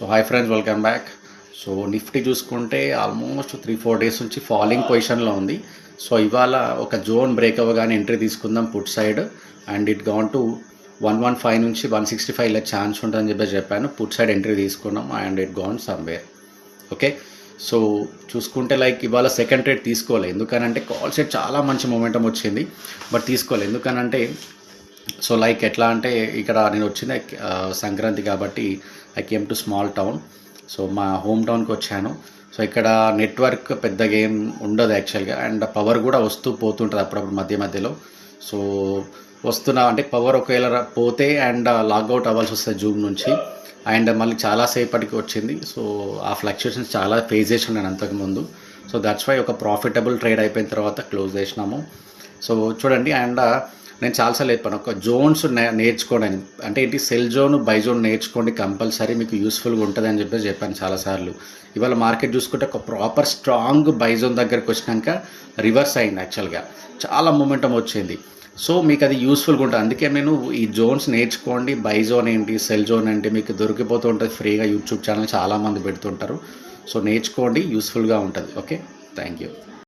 So hi friends, welcome back. So Nifty చూసుకుంటే almost 3-4 days నుంచి falling పొజిషన్లో ఉంది. సో ఇవాళ ఒక జోన్ బ్రేక్ అవ్వగానే ఎంట్రీ తీసుకుందాం put side, and it gone to 115 నుంచి 165 ఇలా ఛాన్స్ ఉంటుందని చెప్పాను. పుట్ సైడ్ ఎంట్రీ తీసుకున్నాం and it gone somewhere. Okay, so చూసుకుంటే లైక్ ఇవాళ సెకండ్ ట్రేడ్ తీసుకోవాలి. ఎందుకనంటే కాల్ సైడ్ చాలా మంచి మొమెంటం వచ్చింది, బట్ తీసుకోవాలి. ఎందుకనంటే సో లైక్ ఎట్లా అంటే ఇక్కడ నేను వచ్చింది సంక్రాంతి కాబట్టి I came to small town. So మా హోమ్ టౌన్కి వచ్చాను. సో ఇక్కడ నెట్వర్క్ పెద్దగా ఏం ఉండదు యాక్చువల్గా, అండ్ పవర్ కూడా వస్తూ పోతుంటుంది అప్పుడప్పుడు మధ్యలో. సో వస్తున్నా అంటే పవర్ ఒకవేళ పోతే అండ్ లాగౌట్ అవ్వాల్సి వస్తుంది జూమ్ నుంచి, అండ్ మళ్ళీ చాలాసేపటికి వచ్చింది. సో ఆ ఫ్లక్చుయేషన్స్ చాలా ఫేస్ చేసి ఉన్నాను అంతకుముందు. సో దట్స్ వై ఒక ప్రాఫిటబుల్ ట్రేడ్ అయిపోయిన తర్వాత క్లోజ్ చేసినాము. సో చూడండి, అండ్ నేను చాలాసార్లు చెప్పాను, ఒక జోన్స్ నేర్చుకోండి అంటే ఏంటి, సెల్ జోన్ బై జోన్ నేర్చుకోండి, కంపల్సరీ మీకు యూస్ఫుల్గా ఉంటుంది అని చెప్పాను చాలాసార్లు. ఇవాళ మార్కెట్ చూసుకుంటే ఒక ప్రాపర్ స్ట్రాంగ్ బై జోన్ దగ్గరికి వచ్చినాక రివర్స్ అయింది యాక్చువల్గా, చాలా మొమెంటం వచ్చింది. సో మీకు అది యూస్ఫుల్గా ఉంటుంది. అందుకే నేను ఈ జోన్స్ నేర్చుకోండి, బై జోన్ ఏంటి, సెల్ జోన్ ఏంటి మీకు దొరికిపోతూ ఉంటుంది ఫ్రీగా. యూట్యూబ్ ఛానల్ చాలామంది పెడుతుంటారు. సో నేర్చుకోండి, యూస్ఫుల్గా ఉంటుంది. Okay, thank you.